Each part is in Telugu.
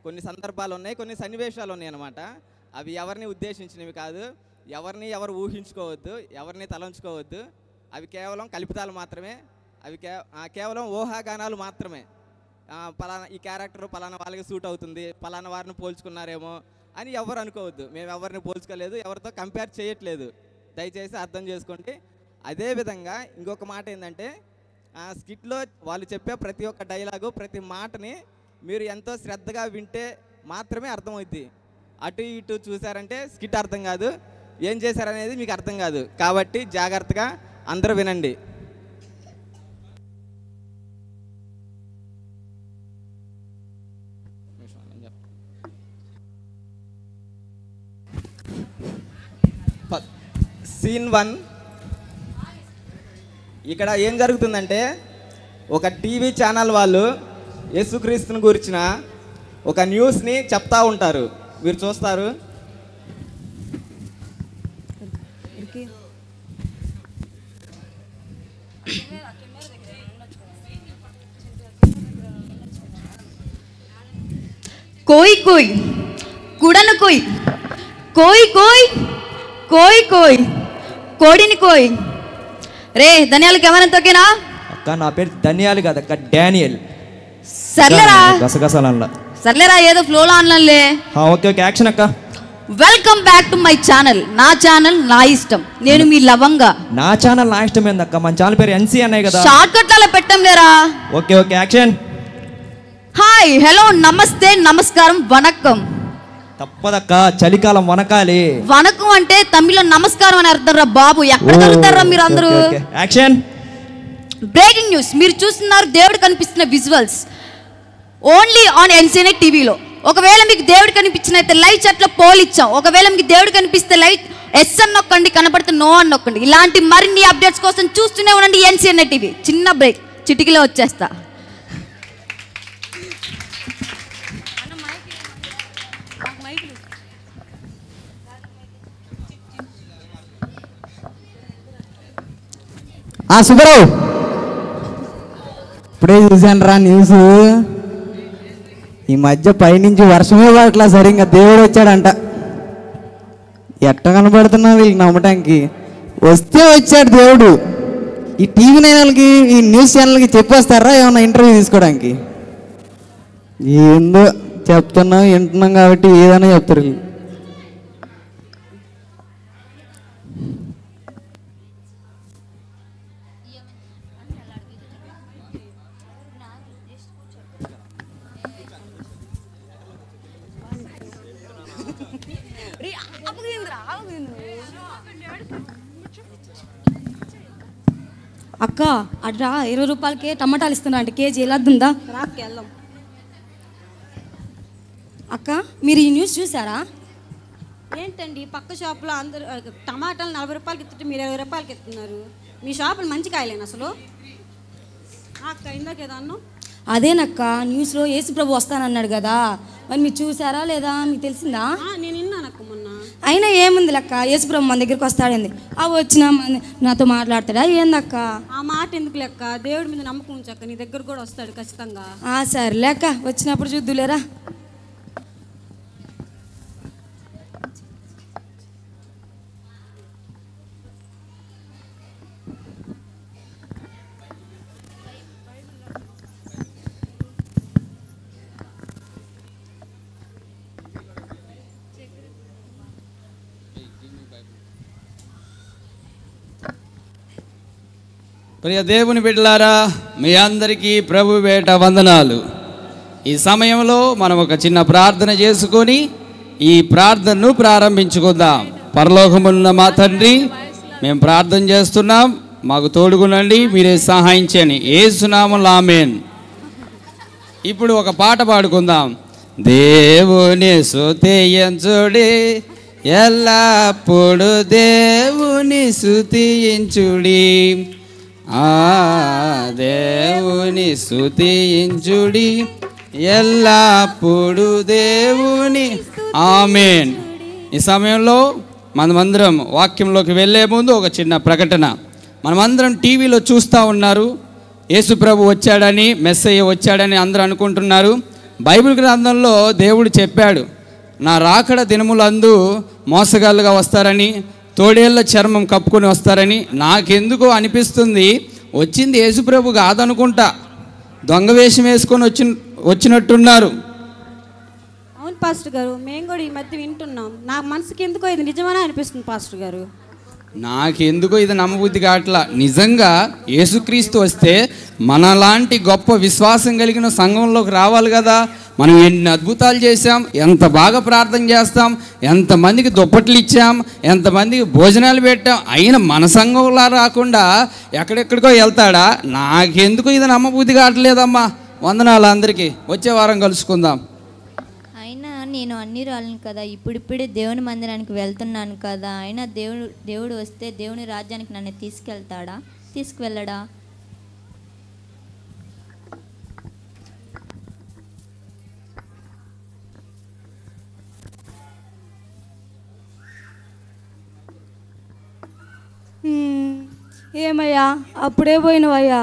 కొన్ని సందర్భాలు ఉన్నాయి, కొన్ని సన్నివేశాలు ఉన్నాయి అన్నమాట. అవి ఎవరిని ఉద్దేశించినవి కాదు, ఎవరిని ఎవరు ఊహించుకోవద్దు, ఎవరిని తలంచుకోవద్దు. అవి కేవలం కల్పితాలు మాత్రమే, అవి కేవలం ఊహాగానాలు మాత్రమే. పలానా ఈ క్యారెక్టర్ పలానా వాళ్ళకి సూట్ అవుతుంది, పలానా వారిని పోల్చుకున్నారేమో అని ఎవరు అనుకోవద్దు. మేము ఎవరిని పోల్చుకోలేదు, ఎవరితో కంపేర్ చేయట్లేదు, దయచేసి అర్థం చేసుకోండి. అదేవిధంగా ఇంకొక మాట ఏంటంటే, స్కిట్లో వాళ్ళు చెప్పే ప్రతి ఒక్క డైలాగు, ప్రతి మాటని మీరు ఎంతో శ్రద్ధగా వింటే మాత్రమే అర్థమవుద్ది. అటు ఇటు చూసారంటే స్కిట్ అర్థం కాదు, ఏం చేశారనేది మీకు అర్థం కాదు. కాబట్టి జాగ్రత్తగా అందరూ వినండి. సీన్ 1. ఇక్కడ ఏం జరుగుతుందంటే, ఒక టీవీ ఛానల్ వాళ్ళు యేసుక్రీస్తుని గురించిన ఒక న్యూస్ని చెప్తా ఉంటారు, మీరు చూస్తారు. कोई कोई कुड़न कोई कोई कोई कोई कोई कोडिनी कोई रे धनियाल केमन तोकेना అక్క నా పేరు ధనియాలు కాదు అక్క, డానియల్. సర్లేరా గసగసలల్ల సర్లేరా ఏదో ఫ్లోలో అన్నలే. ఓకే ఓకే యాక్షన్ అక్క. Welcome back to my channel. నా ఛానల్ నా ఇష్టం, నేను మీ లవంగా. నా ఛానల్ నా ఇష్టం ఏందక్క, మన ఛానల్ పేరు ఎన్సీ అన్నాయి కదా. షార్ట్ కట్ అలా పెట్టం లేరా. Okay okay action. Hi hello నమస్తే నమస్కారం వనక్కం. తప్పదక్క, చలికాలం వనకాలి. వనకం అంటే తమిళ్లో నమస్కారం అని అర్థం రా బాబు. ఎక్కడ దొరుకుతారా మీరు అందరూ. యాక్షన్. బ్రేకింగ్ న్యూస్, మీరు చూస్తున్నారు దేవుడు కనిపిస్తున్న విజువల్స్ ఓన్లీ ఆన్ ఎన్సీఎన్ఏ టీవీలో. ఒకవేళ మీకు దేవుడు కనిపించినైతే లైవ్ చాట్లో పోల్ ఇచ్చాం. ఒకవేళ మీకు దేవుడు కనిపిస్తే లైవ్ ఎస్ అని నొక్కండి, కనపడితే నో అని నొక్కండి. ఇలాంటి మరిన్ని అప్డేట్స్ కోసం చూస్తూనే ఉండండి ఎన్సీఎన్ఏ టీవీ. చిన్న బ్రేక్, చిటికలో వచ్చేస్తా. సుబ్బారావు, ఇప్పుడే చూశాను రా న్యూస్. ఈ మధ్య పైనుంచి వర్షమే పడట్లా సరిగ్గా, దేవుడు వచ్చాడంట. ఎట్ట కనబడుతున్నా వీళ్ళకి నమ్మటానికి. వస్తే వచ్చాడు దేవుడు. ఈ టీవీ నైన్లకి, ఈ న్యూస్ ఛానల్కి చెప్పేస్తారా ఏమన్నా ఇంటర్వ్యూ తీసుకోవడానికి? ఏందో చెప్తున్నాం, వింటున్నాం కాబట్టి ఏదైనా చెప్తారు. అక్క అట్రా 20 రూపాయలకే టమాటాలు ఇస్తున్నా అంటే కేజీ వెళ్ళొద్దుందా రాకెళ్దాం. అక్క మీరు ఈ న్యూస్ చూసారా? ఏంటండి పక్క షాపులో అందరూ టమాటాలు 40 రూపాయలకి ఇస్తుంటే మీరు 20 రూపాయలకి ఇస్తున్నారు. మీ షాపులు మంచి కాయలేను అసలు. అక్క ఇందాక ఏదో అన్నావు. అదేనక్క న్యూస్లో యేసు ప్రభు వస్తానన్నాడు కదా, మరి మీరు చూసారా లేదా, మీకు తెలిసిందా? నేను విన్నానక్క మొన్న. అయినా ఏముంది లెక్క, యేసు ప్రభు మన దగ్గరికి వస్తాడంది. వచ్చిన నాతో మాట్లాడతాడా ఏందక్క? ఆ మాట ఎందుకు లెక్క, దేవుడి మీద నమ్మకం ఉంచక్క, నీ దగ్గర కూడా వస్తాడు ఖచ్చితంగా. సరే లెక్క, వచ్చినప్పుడు చూద్దులేరా. ప్రియ దేవుని బిడ్డలారా, మీ అందరికీ ప్రభు వేట వందనాలు. ఈ సమయంలో మనం ఒక చిన్న ప్రార్థన చేసుకొని ఈ ప్రార్థనను ప్రారంభించుకుందాం. పరలోకమున్న మా తండ్రి, మేము ప్రార్థన చేస్తున్నాం, మాకు తోడుగునండి, మీరే సహాయం చేయండి. యేసునామములో ఆమేన్. ఇప్పుడు ఒక పాట పాడుకుందాం. దేవుని స్తుతించుడి, ఎల్లప్పుడు దేవుని స్తుతించుడి, దేవుని స్తుతించుడి, ఎల్లప్పుడు దేవుని. ఆమేన్. ఈ సమయంలో మనమందరం వాక్యంలోకి వెళ్ళే ముందు ఒక చిన్న ప్రకటన. మనమందరం టీవీలో చూస్తూ ఉన్నారు, యేసు ప్రభు వచ్చాడని, మెస్సయ్య వచ్చాడని అందరూ అనుకుంటున్నారు. బైబిల్ గ్రంథంలో దేవుడు చెప్పాడు, నా రాకడ దినములందు మోసగాళ్ళుగా వస్తారని, తోడేళ్ల చర్మం కప్పుకొని వస్తారని. నాకెందుకో అనిపిస్తుంది వచ్చింది యేసుప్రభు కాదనుకుంటా, దొంగ వేషం వేసుకొని వచ్చినట్టున్నారు. అవును పాస్టర్ గారు, మేము కూడా ఈ మధ్య వింటున్నాం. నా మనసుకి ఎందుకో ఇది నిజమనే అనిపిస్తుంది పాస్టర్ గారు. నాకెందుకో ఇది నమ్మబుద్ధి కావట్లా. నిజంగా యేసుక్రీస్తు వస్తే మనలాంటి గొప్ప విశ్వాసం కలిగిన సంఘంలోకి రావాలి కదా. మనం ఎన్ని అద్భుతాలు చేశాం, ఎంత బాగా ప్రార్థన చేస్తాం, ఎంతమందికి దుప్పట్లు ఇచ్చాం, ఎంతమందికి భోజనాలు పెట్టాం, అయినా మన సంఘంలో రాకుండా ఎక్కడెక్కడికో వెళ్తాడా? నాకెందుకు ఇది నమ్మబుద్ధి కావట్లేదమ్మా. వందనాలు అందరికీ, వచ్చే వారం కలుసుకుందాం. అయినా నేను అన్ని రాలను కదా, ఇప్పుడిప్పుడే దేవుని మందిరానికి వెళ్తున్నాను కదా. అయినా దేవుడు వస్తే దేవుని రాజ్యానికి నన్ను తీసుకెళ్తాడా, తీసుకువెళ్ళడా? ఏమయ్యా అప్పుడే పోయినవయ్యా,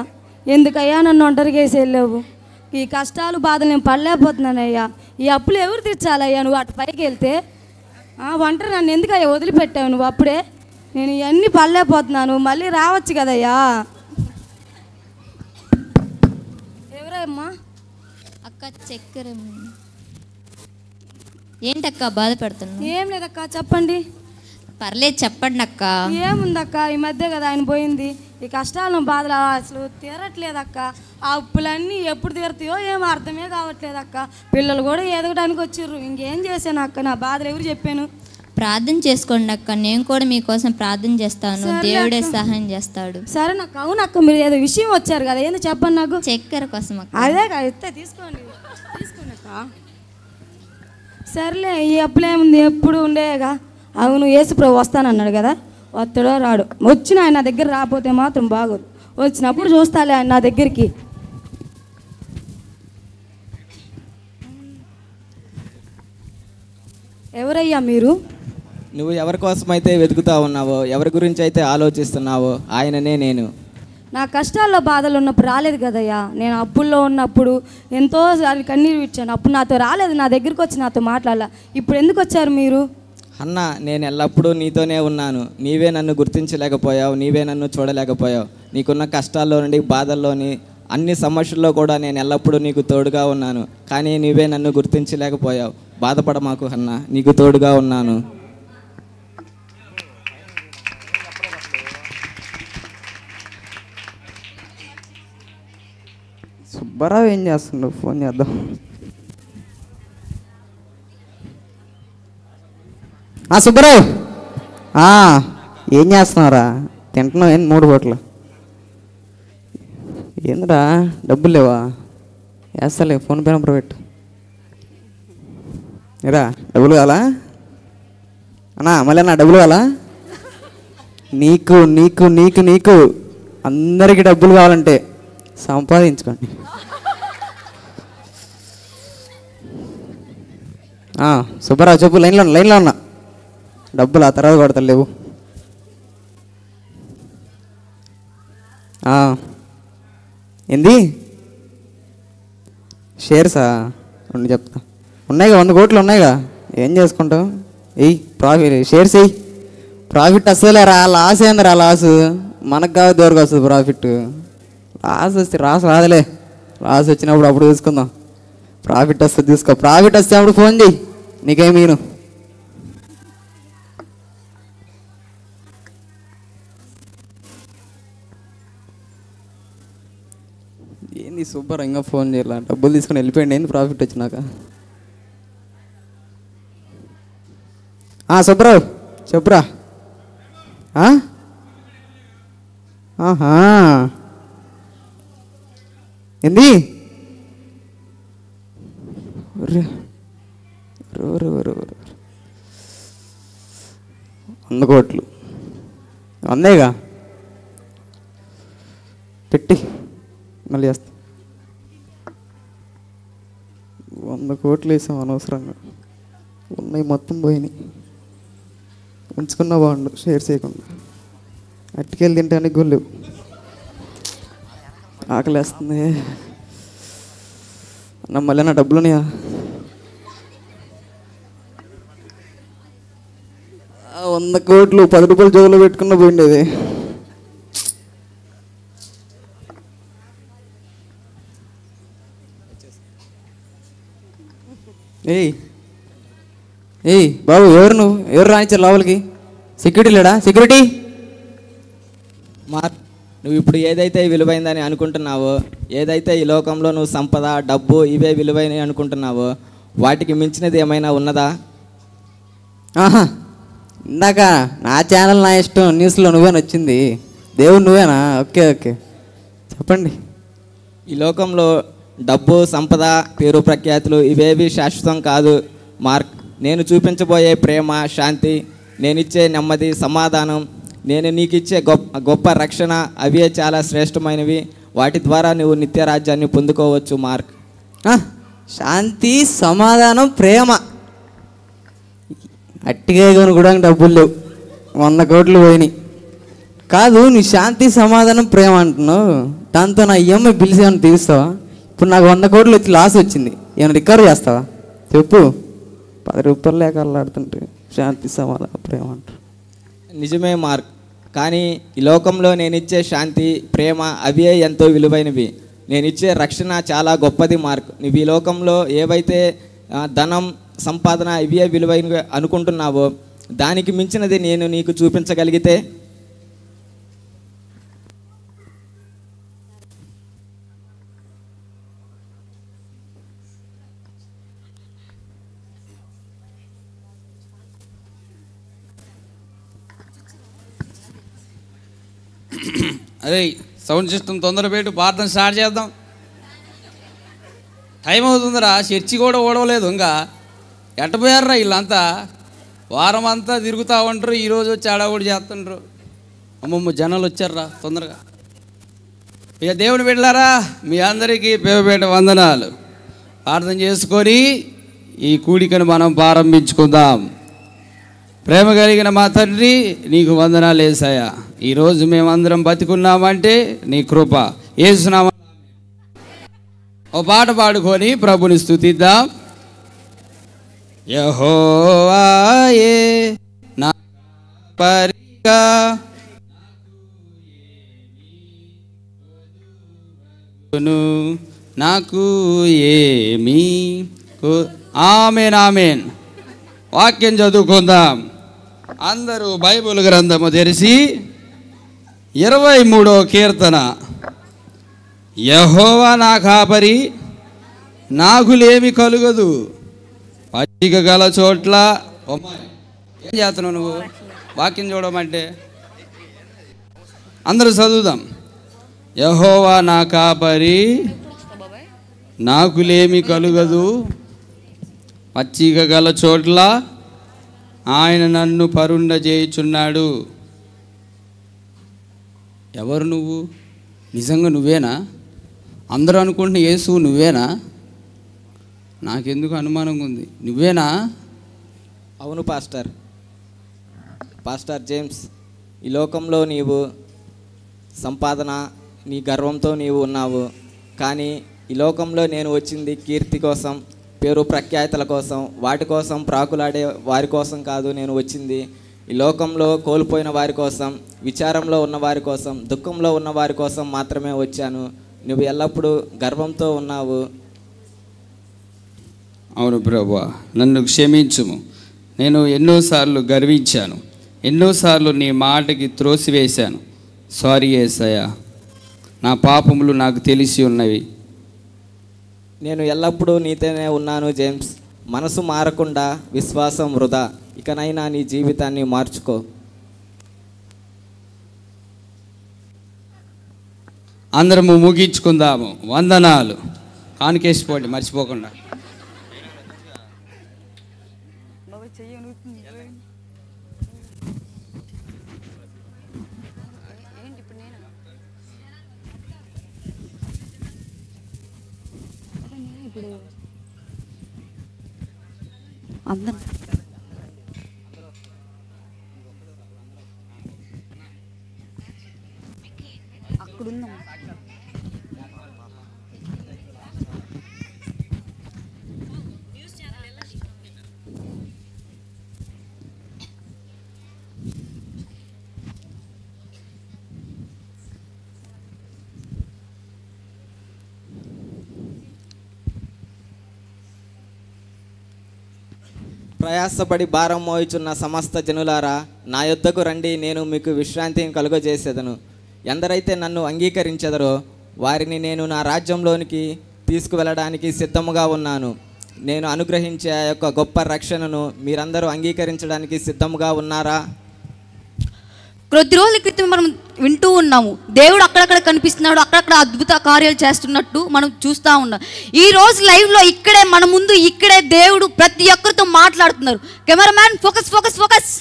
ఎందుకయ్యా నన్ను ఒంటరిగా వేసి వెళ్ళావు? ఈ కష్టాలు బాధలు నేను పడలేకపోతున్నానయ్యా. ఈ అప్పులు ఎవరు తెచ్చాలయ్యా? నువ్వు అటు పైకి వెళ్తే ఒంటరి నన్ను ఎందుకయ్యా వదిలిపెట్టావు నువ్వు? అప్పుడే నేను ఇవన్నీ పడలేకపోతున్నాను, మళ్ళీ రావచ్చు కదయ్యా. ఎవరమ్మా? అక్క చక్కెర. ఏంటక్క బాధపడుతున్నా? ఏం లేదక్క, చెప్పండి. పర్లేదు చెప్పండి అక్క. ఏముందక్క, ఈ మధ్య కదా ఆయన పోయింది. ఈ కష్టాలను బాధలు అసలు తీరట్లేదక్క. ఆ అప్పులన్నీ ఎప్పుడు తీరుతాయో ఏమో అర్థమే కావట్లేదక్క. పిల్లలు కూడా ఎదగడానికి వచ్చిర్రు. ఇంకేం చేశాను అక్క? నా బాధలు ఎవరు చెప్పాను? ప్రార్థన చేసుకోండి అక్క, నేను కూడా మీకోసం ప్రార్థన చేస్తాను, దేవుడే సహాయం చేస్తాడు. సరేనక్క. అవునక్క, మీరు ఏదో విషయం వచ్చారు కదా, ఏంది చెప్పండి నాకు. చక్కెర కోసం అక్క. అదే ఇస్తే తీసుకోండి, తీసుకోండి అక్క. సర్లే, ఈ అప్పులు ఏముంది, ఎప్పుడు ఉండేగా. అవును, యేసుప్రభు వస్తానన్నాడు కదా, వస్తాడో రాడు. వచ్చిన ఆయన నా దగ్గర రాకపోతే మాత్రం బాగోదు. వచ్చినప్పుడు చూస్తాలే ఆయన నా దగ్గరికి. ఎవరయ్యా మీరు? నువ్వు ఎవరి కోసం అయితే వెతుకుతా ఉన్నావో, ఎవరి గురించి అయితే ఆలోచిస్తున్నావో ఆయననే నేను. నా కష్టాల్లో బాధలు ఉన్నప్పుడు రాలేదు కదయ్యా. నేను అప్పుల్లో ఉన్నప్పుడు ఎంతో కన్నీరు ఇచ్చాను. అప్పుడు నాతో రాలేదు, నా దగ్గరికి వచ్చి నాతో మాట్లాడాల. ఇప్పుడు ఎందుకు వచ్చారు మీరు? అన్న, నేను ఎల్లప్పుడూ నీతోనే ఉన్నాను. నీవే నన్ను గుర్తించలేకపోయావు, నీవే నన్ను చూడలేకపోయావు. నీకున్న కష్టాల్లో నుండి, బాధల్లోని, అన్ని సమస్యల్లో కూడా నేను ఎల్లప్పుడూ నీకు తోడుగా ఉన్నాను. కానీ నీవే నన్ను గుర్తించలేకపోయావు. బాధపడ మాకు అన్న, నీకు తోడుగా ఉన్నాను. సుబ్బారావు ఏం చేస్తుండవు? ఫోన్ చేద్దాం. సుబ్బారావు, ఏం చేస్తున్నావురా? తింటున్నావు ఏంటి 3 పూటలు? ఏందిరా, డబ్బులు లేవా? వేస్తాలే, ఫోన్ పే నెంబర్ పెట్టు. ఏరా, డబ్బులు కావాలా అన్నా? మళ్ళీ అన్నా డబ్బులు కావాలా? నీకు నీకు నీకు నీకు అందరికీ డబ్బులు కావాలంటే సంపాదించుకోండి. సుబ్బారావు చెప్పు. లైన్లో ఉన్నా. డబ్బులు ఆ తర్వాత కొడతారు, లేవు. ఏంది షేర్సా? ఉండి చెప్తా. ఉన్నాయిగా, 100 కోట్లు ఉన్నాయిగా. ఏం చేసుకుంటావు? ప్రాఫిట్ షేర్స్ ఎయ్యి. ప్రాఫిట్ అసలే రా, లాస్ ఏందిరా? లాసు మనకు కాదు, దూరకు వస్తుంది ప్రాఫిట్. లాస్ వస్తే రాదులే. లాస్ వచ్చినప్పుడు అప్పుడు చూసుకుందాం. ప్రాఫిట్ వస్తే తీసుకో. ప్రాఫిట్ వస్తే అప్పుడు ఫోన్ చెయ్యి, నీకేమీను. ఏంది సూపర్, ఇంకా ఫోన్ చేయాల? డబ్బులు తీసుకొని వెళ్ళిపోయింది. ఏంది ప్రాఫిట్ వచ్చినాక? సుబ్బారావు చెప్పురా. ఏంది? 100 కోట్లు అందేగా. పెట్టి మళ్ళీ చేస్తా. 100 కోట్లు వేసాం అనవసరంగా. ఉన్నాయి మొత్తం పోయినాయి. ఉంచుకున్న బాగుండు, షేర్ చేయకుండా. అట్టుకెళ్ళి తింటానికి గొల్లేవు. ఆకలేస్తుంది. అన్న మళ్ళీ నా డబ్బులున్నాయా? 100 కోట్లు 10 రూపాయలు జోబులో పెట్టుకున్న పోయిండేది. ఏయ్ ఏయ్ బాబు, ఎవరు రానిచ్చారు లోపలికి? సెక్యూరిటీ లేడా? సెక్యూరిటీ. మార్క్, నువ్వు ఇప్పుడు ఏదైతే విలువైందని అనుకుంటున్నావో, ఏదైతే ఈ లోకంలో నువ్వు సంపద, డబ్బు ఇవే విలువైనవి అనుకుంటున్నావో, వాటికి మించినది ఏమైనా ఉన్నదా? ఆహా, ఇందాక నా ఛానల్ నా ఇష్టం న్యూస్లో నువ్వేనా వచ్చింది? దేవుడు నువ్వేనా? ఓకే ఓకే, చెప్పండి. ఈ లోకంలో డబ్బు, సంపద, పేరు ప్రఖ్యాతులు ఇవేవి శాశ్వతం కాదు మార్క్. నేను చూపించబోయే ప్రేమ, శాంతి, నేనిచ్చే నెమ్మది, సమాధానం, నేను నీకు ఇచ్చే గొప్ప రక్షణ, అవే చాలా శ్రేష్టమైనవి. వాటి ద్వారా నువ్వు నిత్య రాజ్యాన్ని పొందుకోవచ్చు మార్క్. శాంతి, సమాధానం, ప్రేమ. అట్టిగా కొని కూడా డబ్బులు లేవు, 100 కోట్లు పోయినాయి. కాదు, నీ శాంతి, సమాధానం, ప్రేమ అంటున్నావు, దాంతో నా ఈఎంఐ బిల్స్ ఏమైనా తీరుస్తావా? ఇప్పుడు నాకు 100 కోట్లు వచ్చి లాస్ వచ్చింది, ఏమైనా రికవర్ చేస్తావా చెప్పు? 10 రూపాయలు లేక అల్లాడుతుంటే శాంతి, సమాధానం, ప్రేమ అంటారు. నిజమే మార్క్, కానీ ఈ లోకంలో నేనిచ్చే శాంతి, ప్రేమ అవే ఎంతో విలువైనవి. నేనిచ్చే రక్షణ చాలా గొప్పది మార్క్. నువ్వు ఈ లోకంలో ఏవైతే ధనం, సంపాదన ఇవే విలువైనవి అనుకుంటున్నావో, దానికి మించినది నేను నీకు చూపించగలిగితే అదే సౌండ్ సిస్టమ్ తొందర పెట్టి ప్రార్థన స్టార్ట్ చేద్దాం. టైం అవుతుందిరా, చర్చి కూడా ఓడవలేదు ఇంకా. ఎట్టపోయారా వీళ్ళంతా? వారం అంతా తిరుగుతూ ఉంటారు, ఈరోజు వచ్చి ఆడవాడు చేస్తుండ్రు. అమ్మమ్మ జనాలు వచ్చారా తొందరగా. ఇక దేవుని బిడ్డలారా, మీ అందరికీ పేరుపేట వందనాలు. ప్రార్థన చేసుకొని ఈ కూడికను మనం ప్రారంభించుకుందాం. ప్రేమ కలిగిన మా తండ్రి, నీకు వందనాలు యేసయ్యా. ఈరోజు మేమందరం బతికున్నామంటే నీ కృప. యేసునామమున ఓ పాట పాడుకొని ప్రభుని స్తుతిద్దాం. యెహోవాయే నా పరిగా నాకు ఏమీ. ఆమేన్ ఆమేన్. వాక్యం చదువుకుందాం. అందరూ బైబిల్ గ్రంథము తెరిచి 23వ కీర్తన. యెహోవా నా కాపరి, నాకులేమి కలుగదు. పచ్చిక గల చోట్ల. ఏం చేస్తున్నావు నువ్వు? వాక్యం చూడమంటే అందరూ చదువుదాం. యెహోవా నా కాపరి, నాకులేమి కలుగదు. పచ్చిక గల చోట్ల ఆయన నన్ను పరుండజేయుచున్నాడు. ఎవరు నువ్వు? నిజంగా నువ్వేనా? అందరూ అనుకుంటున్న యేసు నువ్వేనా? నాకెందుకు అనుమానంగా ఉంది. నువ్వేనా? అవును పాస్టర్ జేమ్స్. ఈ లోకంలో నీవు సంపాదన, నీ గర్వంతో నీవు ఉన్నావు. కానీ ఈ లోకంలో నేను వచ్చింది కీర్తి కోసం, పేరు ప్రఖ్యాతల కోసం, వాటి కోసం ప్రాకులాడే వారి కోసం కాదు నేను వచ్చింది. ఈ లోకంలో కోల్పోయిన వారి కోసం, విచారంలో ఉన్న వారి కోసం, దుఃఖంలో ఉన్న వారి కోసం మాత్రమే వచ్చాను. నువ్వు ఎల్లప్పుడూ గర్వంతో ఉన్నావు. అవును ప్రభువా, నన్ను క్షమించుము. నేను ఎన్నోసార్లు గర్వించాను, ఎన్నోసార్లు నీ మాటకి త్రోసివేశాను. సారీ యేసయ్యా, నా పాపములు నాకు తెలిసి ఉన్నవి. నేను ఎల్లప్పుడూ నీతోనే ఉన్నాను జేమ్స్. మనసు మారకుండా విశ్వాసం వృధా. ఇకనైనా నీ జీవితాన్ని మార్చుకో. అందరము ముగించుకుందాము. వందనాలు. కానుకేసిపోండి మర్చిపోకుండా. అందరం అక్కడుందాం. ప్రయాసపడి భారం మోయుచున్న సమస్త జనులారా, నా యొద్దకు రండి, నేను మీకు విశ్రాంతిని కలుగజేసేదను. ఎందరైతే నన్ను అంగీకరించెదరో వారిని నేను నా రాజ్యంలోనికి తీసుకువెళ్ళడానికి సిద్ధముగా ఉన్నాను. నేను అనుగ్రహించే ఆ యొక్క గొప్ప రక్షణను మీరందరూ అంగీకరించడానికి సిద్ధముగా ఉన్నారా? కొద్ది రోజుల క్రితం మనం వింటూ ఉన్నాము, దేవుడు అక్కడక్కడ కనిపిస్తున్నాడు, అక్కడక్కడ అద్భుత కార్యాలు చేస్తున్నట్టు మనం చూస్తూ ఉన్నాం. ఈ రోజు లైవ్లో ఇక్కడే మన ముందు ఇక్కడే దేవుడు ప్రతి ఒక్కరితో మాట్లాడుతున్నారు. Cameraman focus focus focus.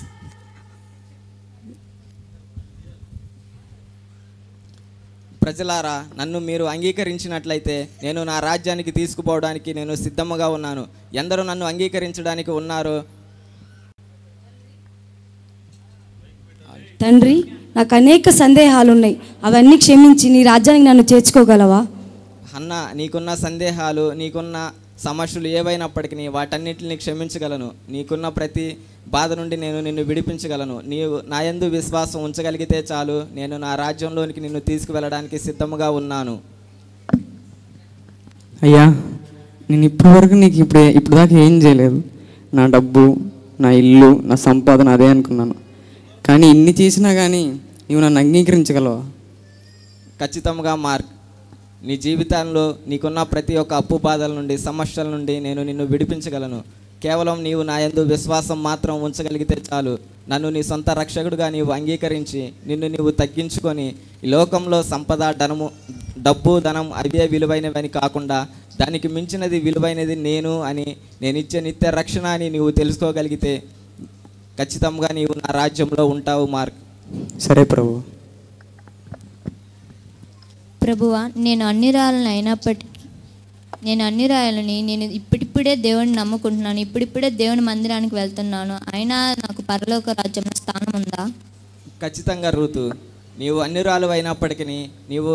ప్రజలారా, నన్ను మీరు అంగీకరించినట్లయితే నేను నా రాజ్యానికి తీసుకుపోవడానికి నేను సిద్ధముగా ఉన్నాను. ఎందరూ నన్ను అంగీకరించడానికి ఉన్నారు? తండ్రి, నాకు అనేక సందేహాలు ఉన్నాయి, అవన్నీ క్షమించి నీ రాజ్యానికి నన్ను చేర్చుకోగలవా? అన్న, నీకున్న సందేహాలు, నీకున్న సమస్యలు ఏవైనప్పటికీ వాటన్నిటిని క్షమించగలను. నీకున్న ప్రతి బాధ నుండి నేను నిన్ను విడిపించగలను. నీవు నా యందు విశ్వాసం ఉంచగలిగితే చాలు, నేను నా రాజ్యంలోనికి నిన్ను తీసుకువెళ్ళడానికి సిద్ధముగా ఉన్నాను. అయ్యా, నేను ఇప్పటి వరకు నీకు ఇప్పుడు దాకా ఏం చేయలేదు. నా డబ్బు, నా ఇల్లు, నా సంపాదన అదే అనుకున్నాను. కానీ ఇన్ని చేసినా కానీ నీవు నన్ను అంగీకరించగలవా? ఖచ్చితంగా మార్క్, నీ జీవితంలో నీకున్న ప్రతి ఒక్క అప్పు బాధల నుండి, సమస్యల నుండి నేను నిన్ను విడిపించగలను. కేవలం నీవు నా యందు విశ్వాసం మాత్రం ఉంచగలిగితే చాలు. నన్ను నీ సొంత రక్షకుడిగా నీవు అంగీకరించి నిన్ను నీవు తగ్గించుకొని ఈ లోకంలో సంపద, డబ్బు, ధనం అవే విలువైనవని కాకుండా దానికి మించినది విలువైనది నేను ఇచ్చే నిత్య రక్షణ అని నీవు తెలుసుకోగలిగితే ఖచ్చితంగా నీవు నా రాజ్యంలో ఉంటావు మార్క్. సరే ప్రభు. ప్రభువా, నేను అన్ని రాయాలని నేను ఇప్పుడిప్పుడే దేవుడిని నమ్ముకుంటున్నాను. ఇప్పుడిప్పుడే దేవుని మందిరానికి వెళ్తున్నాను. అయినా నాకు పరలోక రాజ్యంలో స్థానం ఉందా? ఖచ్చితంగా రూతు, నీవు అన్యురాలు అయినప్పటికీ నీవు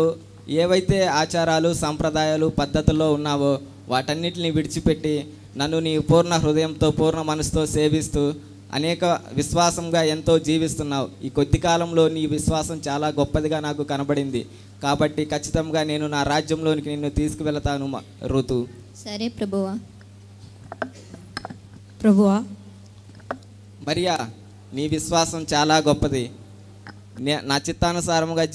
ఏవైతే ఆచారాలు, సంప్రదాయాలు, పద్ధతుల్లో ఉన్నావో వాటన్నిటిని విడిచిపెట్టి నన్ను నీ పూర్ణ హృదయంతో, పూర్ణ మనసుతో సేవిస్తూ అనేక విశ్వాసంగా ఎంతో జీవిస్తున్నావు. ఈ కొద్ది కాలంలో నీ విశ్వాసం చాలా గొప్పదిగా నాకు కనబడింది. కాబట్టి ఖచ్చితంగా నేను నా రాజ్యంలోనికి నిన్ను తీసుకువెళతాను ఋతు. సరే ప్రభువా. ప్రభువా, మరియా, నీ విశ్వాసం చాలా గొప్పది. నా చిత్తానుసారముగా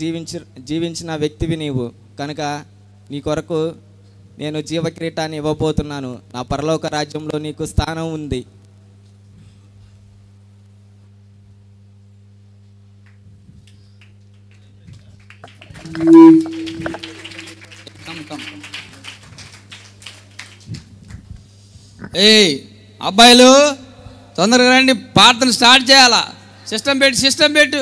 జీవించిన వ్యక్తివి నీవు కనుక నీ కొరకు నేను జీవక్రీటాన్ని ఇవ్వబోతున్నాను. నా పరలోక రాజ్యంలో నీకు స్థానం ఉంది. అబ్బాయిలు తొందరగా రండి, ప్రార్థన స్టార్ట్ చేయాలా. సిస్టమ్ పెట్టు.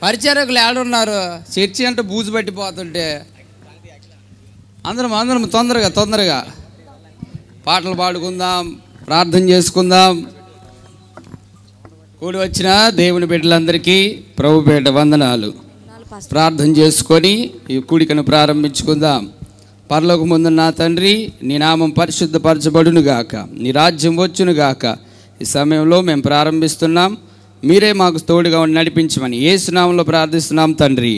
పరిచారకులు ఏడున్నారు? చర్చి అంటే బూజు పట్టిపోతుంటే అందరం తొందరగా పాటలు పాడుకుందాం, ప్రార్థన చేసుకుందాం. కూడి వచ్చిన దేవుని బిడ్డలందరికీ ప్రభు పేట వందనాలు. ప్రార్థన చేసుకొని ఈ కూడికను ప్రారంభించుకుందాం. పరలోకమందున్న నా తండ్రి, నీ నామం పరిశుద్ధపరచబడును గాక, నీ రాజ్యం వచ్చును గాక. ఈ సమయంలో మేము ప్రారంభిస్తున్నాం, మీరే మాకు తోడుగా ఉండి నడిపించమని యేసు నామంలో ప్రార్థిస్తున్నాం తండ్రి,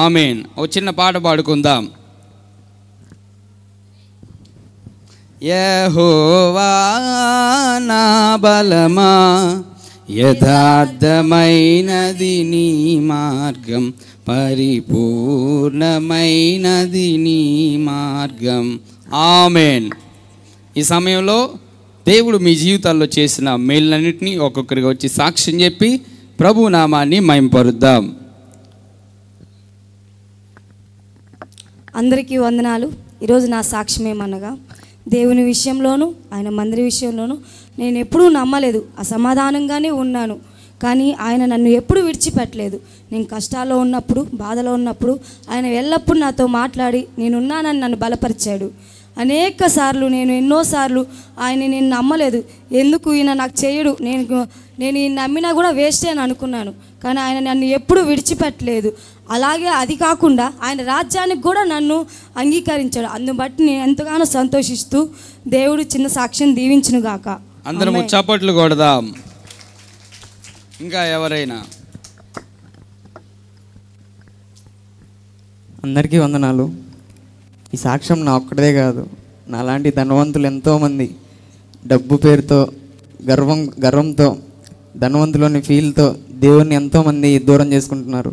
ఆమేన్. ఒక చిన్న పాట పాడుకుందాం. యెహోవా నా బలమా, యథార్థమైనది నీ మార్గం, పరిపూర్ణమైనది నీ మార్గం. ఆమేన్. ఈ సమయంలో దేవుడు మీ జీవితాల్లో చేసిన మేళ్ళన్నింటినీ ఒక్కొక్కరిగా వచ్చి సాక్ష్యం చెప్పి ప్రభు నామాన్ని మహింపరుద్దాం. అందరికీ వందనాలు. ఈరోజు నా సాక్ష్యం ఏమనగా, దేవుని విషయంలోనూ ఆయన మందిర విషయంలోనూ నేను ఎప్పుడూ నమ్మలేదు, అసమాధానంగానే ఉన్నాను. కానీ ఆయన నన్ను ఎప్పుడు విడిచిపెట్టలేదు. నేను కష్టాల్లో ఉన్నప్పుడు, బాధలో ఉన్నప్పుడు ఆయన ఎల్లప్పుడూ నాతో మాట్లాడి నేనున్నానని నన్ను బలపరిచాడు. అనేక సార్లు నేను ఎన్నోసార్లు నేను నమ్మలేదు. ఎందుకు ఈయన నాకు చేయడు, నేను ఈయన నమ్మినా కూడా వేస్టే అని అనుకున్నాను. కానీ ఆయన నన్ను ఎప్పుడూ విడిచిపెట్టలేదు. అలాగే అది కాకుండా ఆయన రాజ్యానికి కూడా నన్ను అంగీకరించాడు. అందుని బట్టి నేను ఎంతగానో సంతోషిస్తూ దేవుడు చిన్న సాక్ష్యం దీవించును గాక. అందరం చప్పట్లు కొడదాం. ఇంకా ఎవరైనా? అందరికీ వందనాలు. ఈ సాక్ష్యం నా ఒక్కడే కాదు, నాలాంటి ధనవంతులు ఎంతోమంది డబ్బు పేరుతో గర్వంతో ధనవంతులోని ఫీల్తో దేవుణ్ణి ఎంతోమంది దూరం చేసుకుంటున్నారు.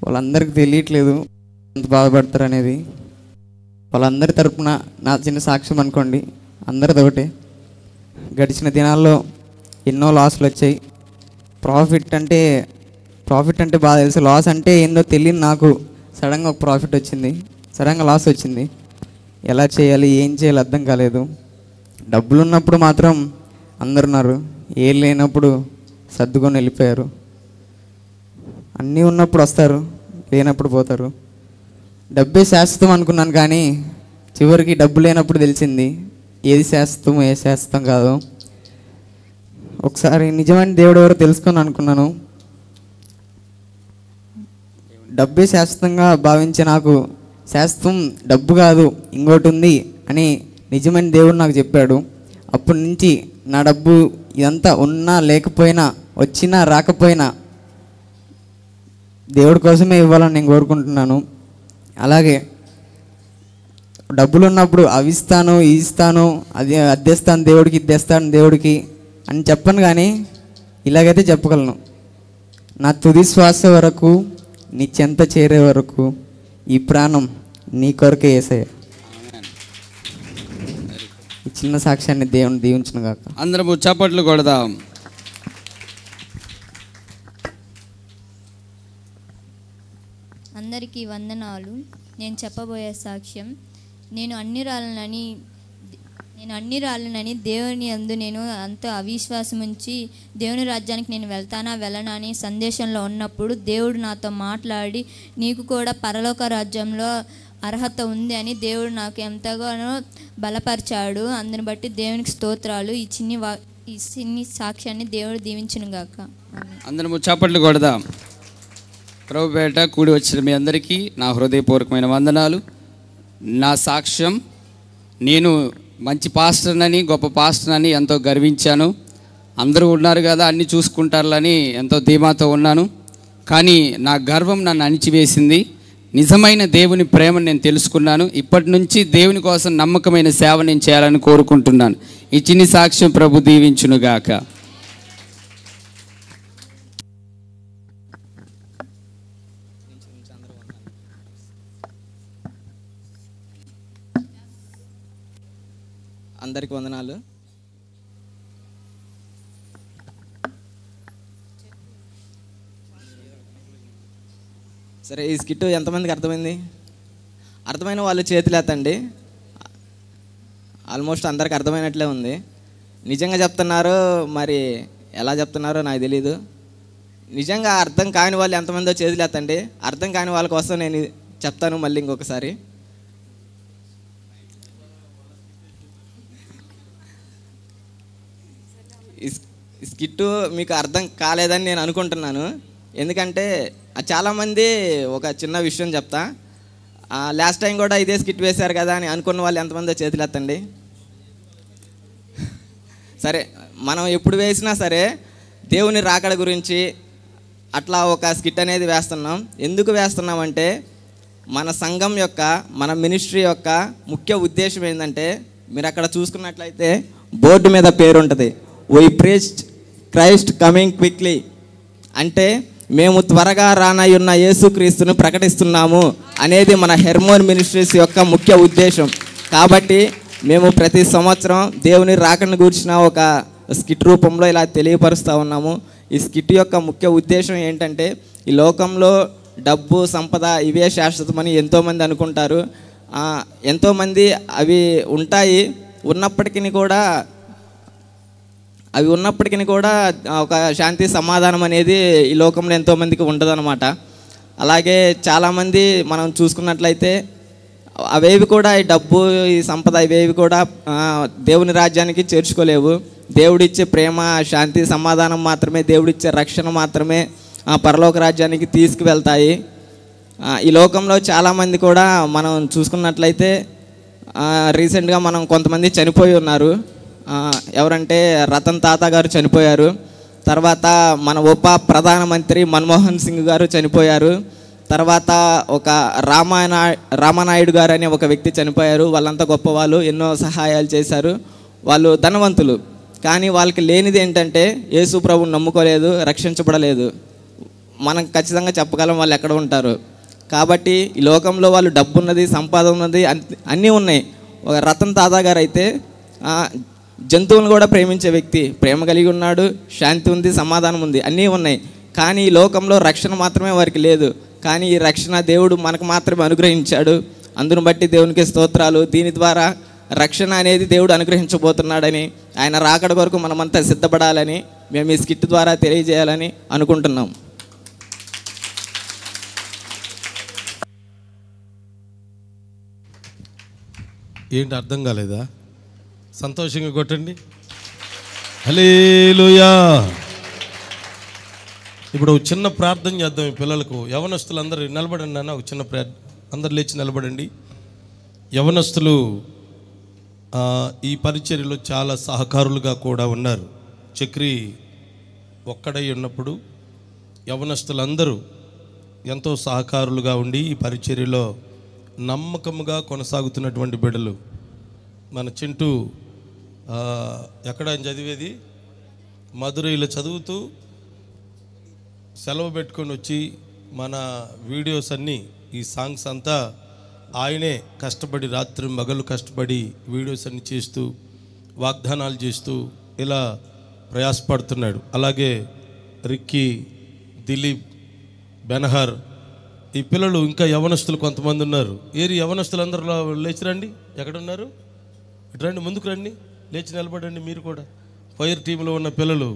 వాళ్ళందరికీ తెలియట్లేదు ఎంత బాధపడతారు అనేది. వాళ్ళందరి తరపున నా చిన్న సాక్ష్యం అనుకోండి, అందరిది ఒకటే. గడిచిన దినాల్లో ఎన్నో లాస్లు వచ్చాయి. ప్రాఫిట్ అంటే బాగా తెలుసు, లాస్ అంటే ఏందో తెలియదు నాకు. సడన్గా ఒక ప్రాఫిట్ వచ్చింది, సడన్గా లాస్ వచ్చింది. ఎలా చేయాలి ఏం చేయాలి అర్థం కాలేదు. డబ్బులు ఉన్నప్పుడు మాత్రం అందరున్నారు, ఏం లేనప్పుడు సర్దుకొని వెళ్ళిపోయారు. అన్నీ ఉన్నప్పుడు వస్తారు, లేనప్పుడు పోతారు. డబ్బే శాశ్వతం అనుకున్నాను, కానీ చివరికి డబ్బు లేనప్పుడు తెలిసింది ఏది శాశ్వతం ఏది శాశ్వతం కాదు. ఒకసారి నిజమైన దేవుడు ఎవరో తెలుసుకొని అనుకున్నాను. డబ్బే శాశ్వతంగా భావించే నాకు శాశ్వతం డబ్బు కాదు ఇంకోటి ఉంది అని నిజమైన దేవుడు నాకు చెప్పాడు. అప్పటి నుంచి నా డబ్బు ఇదంతా ఉన్నా లేకపోయినా, వచ్చినా రాకపోయినా దేవుడి కోసమే ఇవ్వాలని నేను కోరుకుంటున్నాను. అలాగే డబ్బులు ఉన్నప్పుడు అవి ఇస్తాను ఇస్తాను, అది అద్దెస్తాను దేవుడికి, ఇద్దేస్తాను దేవుడికి అని చెప్పను, కానీ ఇలాగైతే చెప్పగలను. నా తుది శ్వాస వరకు నీ చెంత చేరే వరకు ఈ ప్రాణం నీ కొరకే యేసయ్య. ఈ చిన్న సాక్ష్యాన్ని దేవుని దీవించును గాక. అందరము చప్పట్లు కొడదాం. అందరికీ వందనాలు. నేను చెప్పబోయే సాక్ష్యం, నేను అన్ని రాళ్ళనని దేవుని యందు నేను అంత అవిశ్వాసం ఉంచి దేవుని రాజ్యానికి నేను వెళ్తానా వెళ్ళనా అని సందేశంలో ఉన్నప్పుడు దేవుడు నాతో మాట్లాడి, నీకు కూడా పరలోక రాజ్యంలో అర్హత ఉంది అని దేవుడు నాకు ఎంతగానో బలపరిచాడు. అందుని బట్టి దేవునికి స్తోత్రాలు. ఈ చిన్ని సాక్ష్యాన్ని దేవుడు దీవించును గాక. అందరము చప్పట్లు కొడదాం. ప్రభుపేట కూడి వచ్చిన మీ అందరికీ నా హృదయపూర్వకమైన వందనాలు. నా సాక్ష్యం, నేను మంచి పాస్టర్నని గొప్ప పాస్టర్నని ఎంతో గర్వించాను. అందరూ ఉన్నారు కదా అన్నీ చూసుకుంటారని ఎంతో ధీమాతో ఉన్నాను. కానీ నా గర్వం నన్ను అణిచివేసింది. నిజమైన దేవుని ప్రేమను నేను తెలుసుకున్నాను. ఇప్పటి నుంచి దేవుని కోసం నమ్మకమైన సేవ నేను చేయాలని కోరుకుంటున్నాను. ఈ చిన్ని సాక్ష్యం ప్రభు దీవించునుగాక. అందరికి వందనాలు. సరే, ఈ స్కిట్ ఎంతమందికి అర్థమైంది? అర్థమైన వాళ్ళు చేతులు ఎత్తండి. ఆల్మోస్ట్ అందరికి అర్థమైనట్లే ఉంది. నిజంగా చెప్తున్నారో మరి ఎలా చెప్తున్నారో నాకు తెలీదు. నిజంగా అర్థం కాని వాళ్ళు ఎంతమందో చేతులు ఎత్తండి. అర్థం కాని వాళ్ళ కోసం నేను చెప్తాను మళ్ళీ ఇంకొకసారి. ఈ స్కిట్ మీకు అర్థం కాలేదని నేను అనుకుంటున్నాను. ఎందుకంటే చాలామంది ఒక చిన్న విషయం చెప్తా. లాస్ట్ టైం కూడా ఇదే స్కిట్ వేశారు కదా అని అనుకున్న వాళ్ళు ఎంతమందో చేతులు ఎత్తండి. సరే, మనం ఎప్పుడు వేసినా సరే దేవుని రాకడ గురించి అట్లా ఒక స్కిట్ అనేది వేస్తున్నాం. ఎందుకు వేస్తున్నామంటే మన సంఘం యొక్క, మన మినిస్ట్రీ యొక్క ముఖ్య ఉద్దేశం ఏంటంటే, మీరు అక్కడ చూసుకున్నట్లయితే బోర్డు మీద పేరు ఉంటుంది, we preached Christ coming quickly. అంటే మేము త్వరగా రానయ్యున్న యేసుక్రీస్తును ప్రకటిస్తున్నాము అనేది మన హెర్మోన్ మినిస్ట్రీస్ యొక్క ముఖ్య ఉద్దేశం. కాబట్టి మేము ప్రతి సంవత్సరం దేవుని రాకడను గురించిన ఒక స్కిట్ రూపంలో ఇలా తెలియపరుస్తూ ఉన్నాము. ఈ స్కిట్ యొక్క ముఖ్య ఉద్దేశం ఏంటంటే, ఈ లోకంలో డబ్బు సంపద ఇవే శాశ్వతమని ఎంతోమంది అనుకుంటారు. ఎంతోమంది అవి ఉంటాయి, ఉన్నప్పటికీ కూడా ఒక శాంతి సమాధానం అనేది ఈ లోకంలో ఎంతోమందికి ఉండదన్నమాట. అలాగే చాలామంది మనం చూసుకున్నట్లయితే అవేవి కూడా, ఈ డబ్బు ఈ సంపద ఇవేవి కూడా దేవుని రాజ్యానికి చేర్చుకోలేవు. దేవుడిచ్చే ప్రేమ శాంతి సమాధానం మాత్రమే, దేవుడిచ్చే రక్షణ మాత్రమే పరలోక రాజ్యానికి తీసుకువెళ్తాయి. ఈ లోకంలో చాలామంది కూడా మనం చూసుకున్నట్లయితే రీసెంట్గా మనం కొంతమంది చనిపోయి ఉన్నారు. ఎవరంటే రతన్ తాతా గారు చనిపోయారు. తర్వాత మన ప్రధానమంత్రి మన్మోహన్ సింగ్ గారు చనిపోయారు. తర్వాత ఒక రామానాయుడు గారు అనే ఒక వ్యక్తి చనిపోయారు. వాళ్ళంతా గొప్పవాళ్ళు, ఎన్నో సహాయాలు చేశారు. వాళ్ళు ధనవంతులు, కానీ వాళ్ళకి లేనిది ఏంటంటే యేసు ప్రభువుని నమ్ముకోలేదు, రక్షించబడలేదు. మనం ఖచ్చితంగా చెప్పగలం వాళ్ళు ఎక్కడ ఉంటారు. కాబట్టి ఈ లోకంలో వాళ్ళు డబ్బు ఉన్నది, సంపాదన ఉన్నది, అన్నీ ఉన్నాయి. ఒక రతన్ తాతా గారు అయితే జంతువులను కూడా ప్రేమించే వ్యక్తి, ప్రేమ కలిగి ఉన్నాడు, శాంతి ఉంది, సమాధానం ఉంది, అన్నీ ఉన్నాయి. కానీ ఈ లోకంలో రక్షణ మాత్రమే వారికి లేదు. కానీ ఈ రక్షణ దేవుడు మనకు మాత్రమే అనుగ్రహించాడు. అందును బట్టి దేవునికి స్తోత్రాలు. దీని ద్వారా రక్షణ అనేది దేవుడు అనుగ్రహించబోతున్నాడని, ఆయన రాకడ కొరకు మనమంతా సిద్ధపడాలని మేము ఈ స్కిట్ ద్వారా తెలియజేయాలని అనుకుంటున్నాం. ఏంటి అర్థం కాలేదా? సంతోషంగా కొట్టండి. హల్లెలూయా. ఇప్పుడు ఒక చిన్న ప్రార్థన చేద్దాం ఈ పిల్లలకు. యవనస్తులు అందరూ నిలబడండి అన్న, ఒక చిన్న అందరు లేచి నిలబడండి. యవనస్తులు ఈ పరిచర్యలో చాలా సహకారులుగా కూడా ఉన్నారు. చక్రి ఒక్కడై ఉన్నప్పుడు యవనస్తులందరూ ఎంతో సహకారులుగా ఉండి ఈ పరిచర్యలో నమ్మకముగా కొనసాగుతున్నటువంటి బిడ్డలు. మన చింటూ ఎక్కడ చదివేది, మధురైలో చదువుతూ సెలవు పెట్టుకొని వచ్చి మన వీడియోస్ అన్నీ, ఈ సాంగ్స్ అంతా ఆయనే కష్టపడి రాత్రి మగలు కష్టపడి వీడియోస్ అన్ని చేస్తూ వాగ్దానాలు చేస్తూ ఇలా ప్రయాసపడుతున్నాడు. అలాగే రిక్కీ, దిలీప్, బెనహర్, ఈ పిల్లలు ఇంకా యవనస్తులు కొంతమంది ఉన్నారు. యవనస్తులు అందరూ లేచి రండి. ఎక్కడున్నారు? ఇటు రండి, ముందుకు రండి, లేచి నిలబడండి. మీరు కూడా ఫైర్ టీంలో ఉన్న పిల్లలు,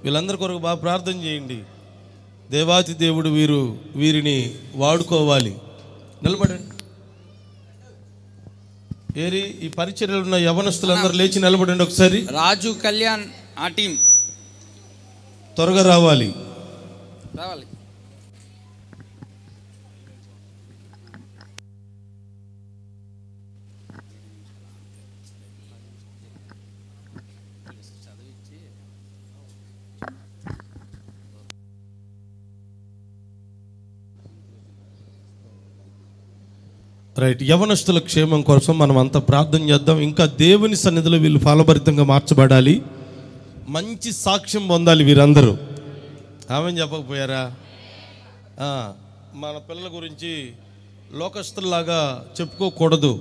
వీళ్ళందరి కొరకు బాగా ప్రార్థన చేయండి. దేవాతి దేవుడు వీరిని వాడుకోవాలి. నిలబడండి. ఈ పరిచర్యలో ఉన్న యవనస్తులందరూ లేచి నిలబడండి ఒకసారి. రాజు, కళ్యాణ్, ఆ టీం త్వరగా రావాలి. రైట్. యవనస్తుల క్షేమం కోసం మనం అంతా ప్రార్థన చేద్దాం. ఇంకా దేవుని సన్నిధిలో వీళ్ళు ఫలభరితంగా మార్చబడాలి, మంచి సాక్ష్యం పొందాలి వీరందరూ. ఆమెను చెప్పకపోయారా? మన పిల్లల గురించి లోకస్తుల్లాగా చెప్పుకోకూడదు.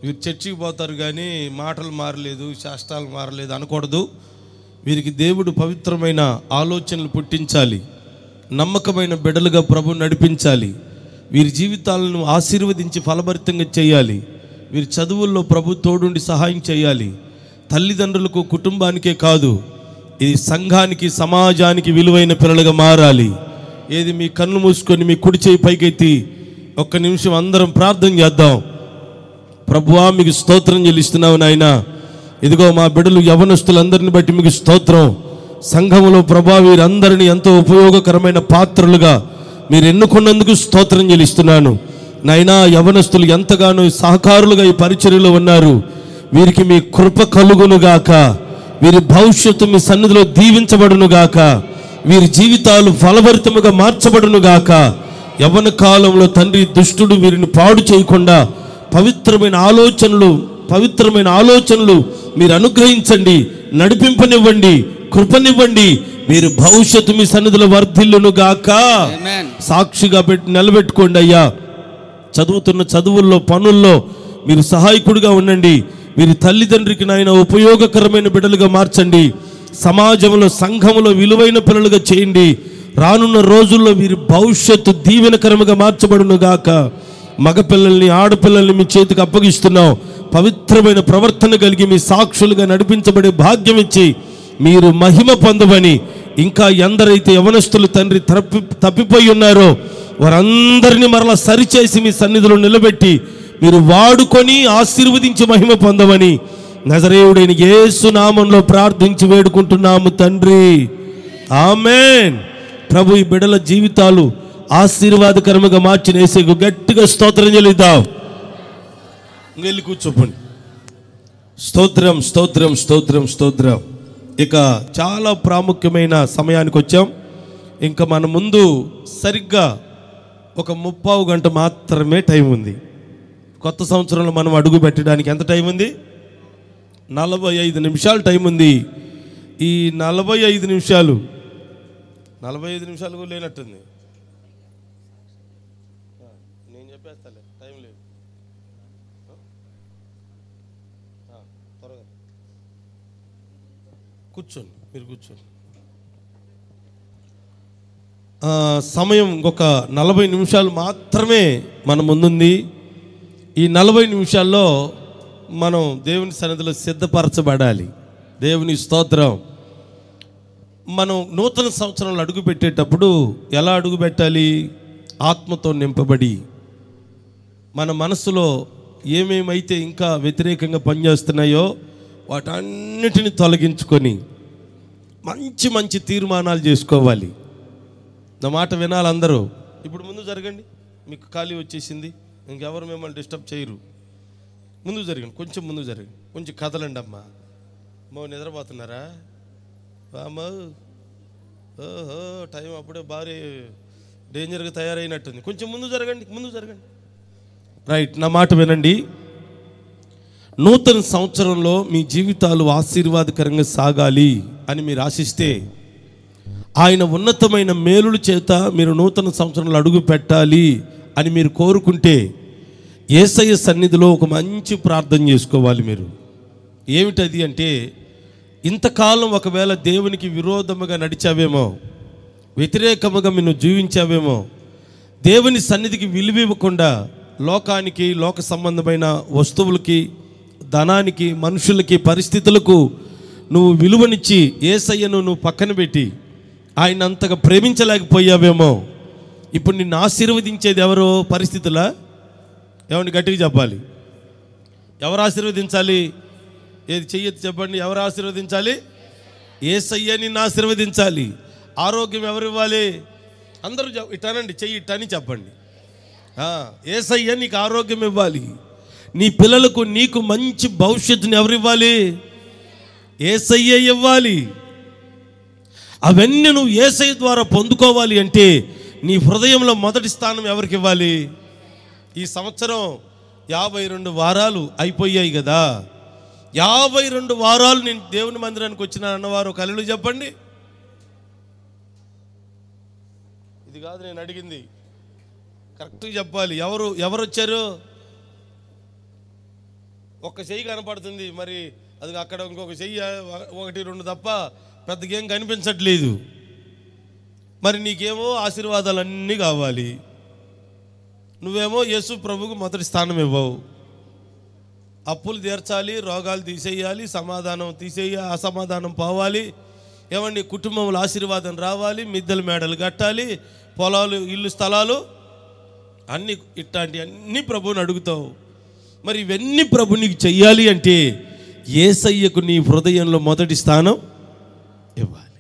వీరు చర్చికి పోతారు కానీ మాటలు మారలేదు, శాస్త్రాలు మారలేదు అనకూడదు. వీరికి దేవుడు పవిత్రమైన ఆలోచనలు పుట్టించాలి, నమ్మకమైన బిడ్డలుగా ప్రభు నడిపించాలి. వీరి జీవితాలను ఆశీర్వదించి ఫలభరితంగా చేయాలి. వీరి చదువుల్లో ప్రభు తోడుండి సహాయం చేయాలి. తల్లిదండ్రులకు, కుటుంబానికే కాదు, ఇది సంఘానికి, సమాజానికి విలువైన పిల్లలుగా మారాలి. ఏది మీ కన్ను మూసుకొని మీ కుడి చేయి పైకెత్తి ఒక్క నిమిషం అందరం ప్రార్థన చేద్దాం. ప్రభువా, మీకు స్తోత్రం చెల్లిస్తున్నావు నాయన. ఇదిగో మా బిడ్డలు యవనస్తులందరిని బట్టి మీకు స్తోత్రం. సంఘములో ప్రభా వీరందరినీ ఎంతో ఉపయోగకరమైన పాత్రలుగా మీరు ఎన్నుకున్నందుకు స్తోత్రం చెల్లిస్తున్నాను నాయనా. యవనస్తులు ఎంతగానో సహకారులుగా ఈ పరిచర్యలో ఉన్నారు. వీరికి మీ కృప కలుగునుగాక. వీరి భవిష్యత్తు మీ సన్నిధిలో దీవించబడునుగాక. వీరి జీవితాలు ఫలభరితముగా మార్చబడునుగాక. యవ్వన కాలంలో తండ్రి దుష్టుడు వీరిని పాడు చేయకుండా పవిత్రమైన ఆలోచనలు మీరు అనుగ్రహించండి, నడిపింపనివ్వండి, కృపనివ్వండి. మీరు భవిష్యత్తు మీ సన్నిధిలో వర్ధిల్లును గాక. సాక్షిగా నిలబెట్టుకోండి అయ్యా. చదువుతున్న చదువుల్లో, పనుల్లో మీరు సహాయకుడిగా ఉండండి. వీరి తల్లిదండ్రికి నాయన ఉపయోగకరమైన బిడ్డలుగా మార్చండి. సమాజంలో, సంఘంలో విలువైన పిల్లలుగా చేయండి. రానున్న రోజుల్లో వీరి భవిష్యత్తు దీవెనకరముగా మార్చబడును గాక. మగపిల్లల్ని, ఆడపిల్లల్ని మీ చేతికి అప్పగిస్తున్నాం. పవిత్రమైన ప్రవర్తన కలిగి మీ సాక్షులుగా నడిపించబడే భాగ్యం ఇచ్చి మీరు మహిమ పొందవని, ఇంకా ఎందరైతే యవనస్తులు తండ్రి తప్పిపోయి ఉన్నారో వారందరినీ మరలా సరిచేసి మీ సన్నిధిలో నిలబెట్టి మీరు వాడుకొని ఆశీర్వదించి మహిమ పొందవని నజరేయుడైన యేసు నామంలో ప్రార్థించి వేడుకుంటున్నాము తండ్రి. ఆమేన్. ప్రభు ఈ బిడ్డల జీవితాలు ఆశీర్వాదకరముగా మార్చిన యేసుకు గట్టిగా స్తోత్రం చెల్లిద్దాం. వెళ్ళి కూర్చోపండి. స్తోత్రం, స్తోత్రం, స్తోత్రం, స్తోత్రం. ఇక చాలా ప్రాముఖ్యమైన సమయానికి వచ్చాం. ఇంకా మన ముందు సరిగ్గా ఒక 30 గంట మాత్రమే టైం ఉంది. కొత్త సంవత్సరంలో మనం అడుగు పెట్టడానికి ఎంత టైం ఉంది? 45 నిమిషాలు టైం ఉంది. ఈ 45 నిమిషాలు కూడా లేనట్టుంది. నేను చెప్పేస్తాలే, టైం లేదు. త్వరగా కూర్చోండి, మీరు కూర్చోండి. సమయం ఇంకొక 40 నిమిషాలు మాత్రమే మన ముందుంది. ఈ 40 నిమిషాల్లో మనం దేవుని సన్నిధిలో సిద్ధపరచబడాలి. దేవుని స్తోత్రం. మనం నూతన సంవత్సరంలో అడుగు పెట్టేటప్పుడు ఎలా అడుగు పెట్టాలి? ఆత్మతో నింపబడి మన మనసులో ఏమేమైతే ఇంకా వ్యతిరేకంగా పనిచేస్తున్నాయో వాటన్నిటిని తొలగించుకొని మంచి మంచి తీర్మానాలు చేసుకోవాలి. నా మాట వినాలి అందరూ. ఇప్పుడు ముందు జరగండి, మీకు ఖాళీ వచ్చేసింది, ఇంకెవరు మిమ్మల్ని డిస్టర్బ్ చేయరు. ముందు జరగండి, కొంచెం ముందు జరగండి, కొంచెం కదలండి. అమ్మా నిద్రపోతున్నారా? అమ్మా ఓహో, టైం అప్పుడే భారీ డేంజర్గా తయారైనట్టుంది. కొంచెం ముందు జరగండి. రైట్, నా మాట వినండి. నూతన సంవత్సరంలో మీ జీవితాలు ఆశీర్వాదకరంగా సాగాలి అని మీరు ఆశిస్తే, ఆయన ఉన్నతమైన మేలుల చేత మీరు నూతన సంవత్సరంలో అడుగు పెట్టాలి అని మీరు కోరుకుంటే యేసయ్య సన్నిధిలో ఒక మంచి ప్రార్థన చేసుకోవాలి. మీరు ఏమిటది అంటే, ఇంతకాలం ఒకవేళ దేవునికి విరోధముగా నడిచావేమో, వ్యతిరేకముగా నిన్ను జీవించావేమో, దేవుని సన్నిధికి విలువివ్వకుండా లోకానికి, లోక సంబంధమైన వస్తువులకి, ధనానికి, మనుషులకి, పరిస్థితులకు నువ్వు విలువనిచ్చి యేసయ్యను నువ్వు పక్కన పెట్టి ఆయన అంతగా ప్రేమించలేకపోయావేమో. ఇప్పుడు నిన్ను ఆశీర్వదించేది ఎవరో? పరిస్థితులా? ఏమని గట్టిగా చెప్పాలి. ఎవరు ఆశీర్వదించాలి? ఏది చెయ్యొద్దు చెప్పండి. ఎవరు ఆశీర్వదించాలి? యేసయ్య నిన్ను ఆశీర్వదించాలి. ఆరోగ్యం ఎవరు ఇవ్వాలి? అందరూ ఇటానండి, చెయ్యి ఇట్టని చెప్పండి. యేసయ్య నీకు ఆరోగ్యం ఇవ్వాలి. నీ పిల్లలకు, నీకు మంచి భవిష్యత్తుని ఎవరు ఇవ్వాలి? యేసయ్య ఇవ్వాలి. అవన్నీ నువ్వు యేసయ్య ద్వారా పొందుకోవాలి అంటే నీ హృదయంలో మొదటి స్థానం ఎవరికి ఇవ్వాలి? ఈ సంవత్సరం 52 వారాలు అయిపోయాయి కదా. 52 వారాలు నేను దేవుని మందిరానికి వచ్చిన అన్నవారు ఒక హల్లెలూయా చెప్పండి. ఇది కాదు నేను అడిగింది, కరెక్ట్గా చెప్పాలి. ఎవరు వచ్చారు? ఒక్క చెయ్యి కనపడుతుంది, మరి అది అక్కడ ఇంకొక చెయ్యి 1, 2 తప్ప పెద్దగా ఏం కనిపించట్లేదు. మరి నీకేమో ఆశీర్వాదాలన్నీ కావాలి, నువ్వేమో యేసు ప్రభువుకు మొదటి స్థానం ఇవ్వవు. అప్పులు తీర్చాలి, రోగాలు తీసేయాలి, సమాధానం అసమాధానం పోవాలి. ఏమండి, కుటుంబంలో ఆశీర్వాదం రావాలి, మిద్దెల మేడలు కట్టాలి, పొలాలు, ఇల్లు, స్థలాలు అన్నీ, ఇట్లాంటి అన్నీ ప్రభువుని అడుగుతావు. మరి ఇవన్నీ ప్రభు నీకు చెయ్యాలి అంటే యేసయ్యకు నీ హృదయంలో మొదటి స్థానం ఇవ్వాలి.